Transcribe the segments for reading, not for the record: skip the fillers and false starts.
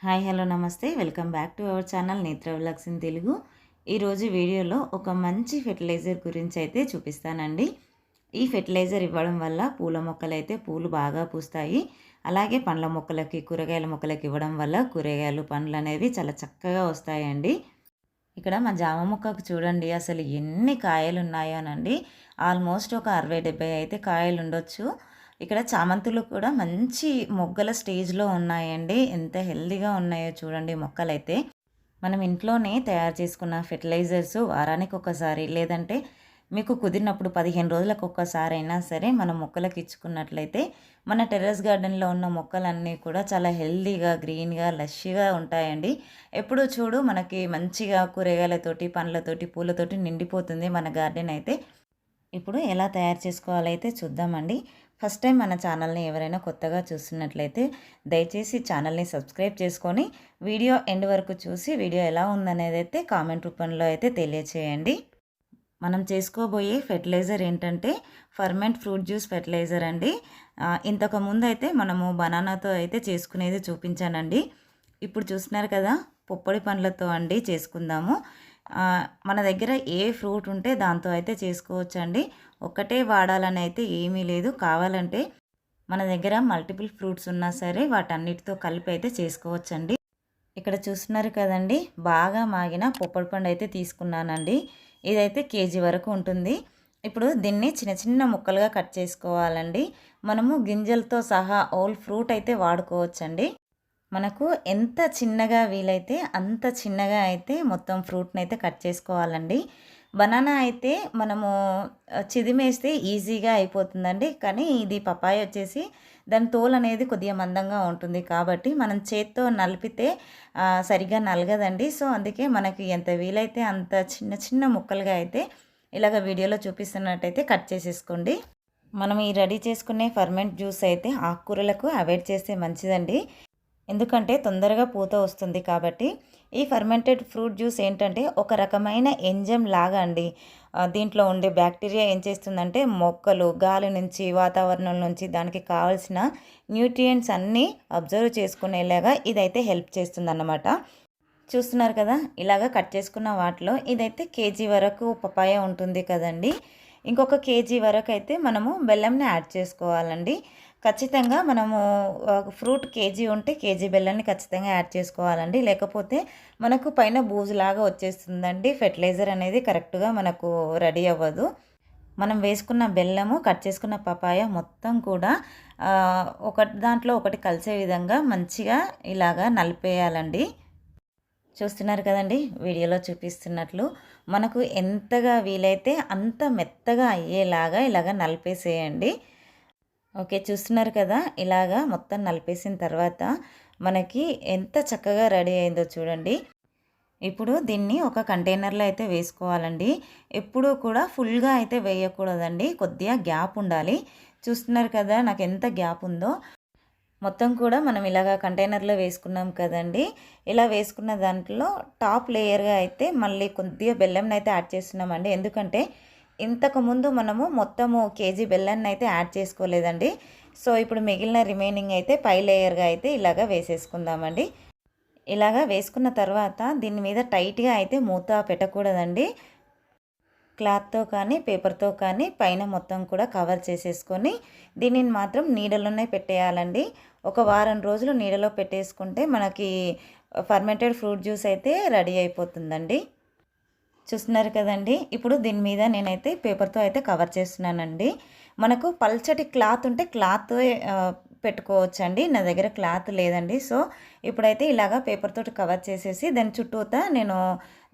Hi hello నమస్తే welcome back to our channel నేత్ర vlogs in Telugu. ఈరోజు వీడియోలో ఒక మంచి ఫెర్టిలైజర్ గురించి అయితే చూపిస్తానండి. ఈ ఫెర్టిలైజర్ ఇవ్వడం వల్ల పూల మొక్కలు అయితే పూలు బాగా పూస్తాయి. అలాగే పండ్ల మొక్కలకి కూరగాయల మొక్కలకి ఇవ్వడం వల్ల కూరగాయలు పండ్లు అనేవి చాలా చక్కగా వస్తాయండి. ఇక్కడ మా జామ మొక్కకు చూడండి అసలు ఎన్ని కాయలు ఉన్నాయోనండి. ఆల్మోస్ట్ ఒక 60-70 అయితే కాయలు ఉండొచ్చు. ఇక్కడ చామంతులు కూడా మంచి మొగ్గల స్టేజ్లో ఉన్నాయండి. ఎంత హెల్దీగా ఉన్నాయో చూడండి మొక్కలైతే. మనం ఇంట్లోనే తయారు చేసుకున్న ఫెర్టిలైజర్స్ వారానికి ఒకసారి లేదంటే మీకు కుదిరినప్పుడు 15 రోజులకు ఒక్కసారి అయినా సరే మనం మొక్కలకు ఇచ్చుకున్నట్లయితే మన టెర్రస్ గార్డెన్లో ఉన్న మొక్కలన్నీ కూడా చాలా హెల్దీగా గ్రీన్గా లష్గా ఉంటాయండి. ఎప్పుడు చూడు మనకి మంచిగా కూరగాయలతోటి పండ్లతోటి పూలతోటి నిండిపోతుంది మన గార్డెన్ అయితే. ఇప్పుడు ఎలా తయారు చేసుకోవాలైతే చూద్దామండి. ఫస్ట్ టైం మన ఛానల్ని ఎవరైనా కొత్తగా చూస్తున్నట్లయితే దయచేసి ఛానల్ని సబ్స్క్రైబ్ చేసుకొని వీడియో ఎండ్ వరకు చూసి వీడియో ఎలా ఉందనేది అయితే కామెంట్ రూపంలో అయితే తెలియచేయండి. మనం చేసుకోబోయే ఫెర్టిలైజర్ ఏంటంటే ఫర్మెంట్ ఫ్రూట్ జ్యూస్ ఫెర్టిలైజర్ అండి. ఇంతకుముందు అయితే మనము బనానాతో అయితే చేసుకునేది చూపించానండి. ఇప్పుడు చూస్తున్నారు కదా పొప్పడి పండ్లతో అండి చేసుకుందాము. మన దగ్గర ఏ ఫ్రూట్ ఉంటే దాంతో అయితే చేసుకోవచ్చండి. ఒక్కటే వాడాలని అయితే ఏమీ లేదు. కావాలంటే మన దగ్గర మల్టిపుల్ ఫ్రూట్స్ ఉన్నా సరే వాటన్నిటితో కలిపి అయితే చేసుకోవచ్చండి. ఇక్కడ చూస్తున్నారు కదండి బాగా మాగిన పొప్పడి పండు అయితే తీసుకున్నానండి. ఇదైతే కేజీ వరకు ఉంటుంది. ఇప్పుడు దీన్ని చిన్న చిన్న ముక్కలుగా కట్ చేసుకోవాలండి. మనము గింజలతో సహా ఓల్ ఫ్రూట్ అయితే వాడుకోవచ్చండి. మనకు ఎంత చిన్నగా వీలైతే అంత చిన్నగా అయితే మొత్తం ఫ్రూట్ని అయితే కట్ చేసుకోవాలండి. బనానా అయితే మనము చిదిమేస్తే ఈజీగా అయిపోతుందండి. కానీ ఇది పపాయ వచ్చేసి దాని తోలు అనేది కొద్దిగా మందంగా ఉంటుంది కాబట్టి మనం చేత్తో నలిపితే సరిగ్గా నలగదండి. సో అందుకే మనకి ఎంత వీలైతే అంత చిన్న చిన్న ముక్కలుగా అయితే ఇలాగ వీడియోలో చూపిస్తున్నట్టయితే కట్ చేసేసుకోండి. మనం ఈ రెడీ చేసుకునే ఫర్మెంట్ జ్యూస్ అయితే ఆకుకూరలకు అవాయిడ్ చేస్తే మంచిదండి. ఎందుకంటే తొందరగా పూత వస్తుంది కాబట్టి. ఈ ఫర్మెంటెడ్ ఫ్రూట్ జ్యూస్ ఏంటంటే ఒక రకమైన ఎంజైమ్ లాగా అండి. దీంట్లో ఉండే బ్యాక్టీరియా ఏం చేస్తుందంటే మొక్కలు గాలి నుంచి వాతావరణం నుంచి దానికి కావాల్సిన న్యూట్రియంట్స్ అన్నీ అబ్జర్వ్ చేసుకునేలాగా ఇదైతే హెల్ప్ చేస్తుందన్నమాట. చూస్తున్నారు కదా ఇలాగ కట్ చేసుకున్న వాటిలో ఇదైతే కేజీ వరకు పపాయ ఉంటుంది కదండి. ఇంకొక కేజీ వరకు అయితే మనము బెల్లంని యాడ్ చేసుకోవాలండి. ఖచ్చితంగా మనము ఫ్రూట్ కేజీ ఉంటే కేజీ బెల్లాన్ని ఖచ్చితంగా యాడ్ చేసుకోవాలండి. లేకపోతే మనకు పైన బూజులాగా వచ్చేస్తుందండి. ఫెర్టిలైజర్ అనేది కరెక్ట్గా మనకు రెడీ అవ్వదు. మనం వేసుకున్న బెల్లము కట్ చేసుకున్న పపాయ మొత్తం కూడా ఒకటి దాంట్లో ఒకటి కలిసే విధంగా మంచిగా ఇలాగా నలిపేయాలండి. చూస్తున్నారు కదండి వీడియోలో చూపిస్తున్నట్లు మనకు ఎంతగా వీలైతే అంత మెత్తగా అయ్యేలాగా ఇలాగ నలిపేసేయండి. ఓకే చూస్తున్నారు కదా ఇలాగా మొత్తం నలిపేసిన తర్వాత మనకి ఎంత చక్కగా రెడీ అయిందో చూడండి. ఇప్పుడు దీన్ని ఒక కంటైనర్లో అయితే వేసుకోవాలండి. ఎప్పుడూ కూడా ఫుల్గా అయితే వేయకూడదండి. కొద్దిగా గ్యాప్ ఉండాలి. చూస్తున్నారు కదా నాకు ఎంత గ్యాప్ ఉందో. మొత్తం కూడా మనం ఇలాగ కంటైనర్లో వేసుకున్నాం కదండి. ఇలా వేసుకున్న దాంట్లో టాప్ లేయర్గా అయితే మళ్ళీ కొద్దిగా బెల్లంని అయితే యాడ్ చేస్తున్నామండి. ఎందుకంటే ఇంతకుముందు మనము మొత్తము కేజీ బెల్లాన్ని అయితే యాడ్ చేసుకోలేదండి. సో ఇప్పుడు మిగిలిన రిమైనింగ్ అయితే పై లేయర్గా అయితే ఇలాగ వేసేసుకుందామండి. ఇలాగ వేసుకున్న తర్వాత దీని మీద టైట్గా అయితే మూత పెట్టకూడదండి. క్లాత్తో కానీ పేపర్తో కానీ పైన మొత్తం కూడా కవర్ చేసేసుకొని దీనిని మాత్రం నీడలోనే పెట్టేయాలండి. ఒక వారం రోజులు నీడలో పెట్టేసుకుంటే మనకి ఫర్మెంటెడ్ ఫ్రూట్ జ్యూస్ అయితే రెడీ అయిపోతుందండి. చూస్తున్నారు కదండి ఇప్పుడు దీని మీద నేనైతే పేపర్తో అయితే కవర్ చేస్తున్నానండి. మనకు పల్చటి క్లాత్ ఉంటే క్లాత్ పెట్టుకోవచ్చండి. నా దగ్గర క్లాత్ లేదండి. సో ఇప్పుడైతే ఇలాగా పేపర్ తోటి కవర్ చేసేసి దాని చుట్టూతా నేను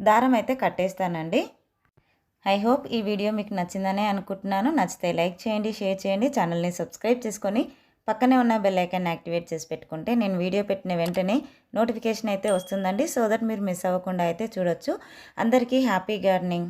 దారం అయితే కట్టేస్తానండి. ఐ హోప్ ఈ వీడియో మీకు నచ్చిందనే అనుకుంటున్నాను. నచ్చితే లైక్ చేయండి, షేర్ చేయండి, ఛానల్ని సబ్స్క్రైబ్ చేసుకొని పక్కనే ఉన్న బెల్ ఐకాన్ యాక్టివేట్ చేసి పెట్టుకుంటే నేను వీడియో పెట్టిన వెంటనే నోటిఫికేషన్ అయితే వస్తుందండి. సో దట్ మీరు మిస్ అవ్వకుండా అయితే చూడొచ్చు. అందరికీ హ్యాపీ గార్డెనింగ్.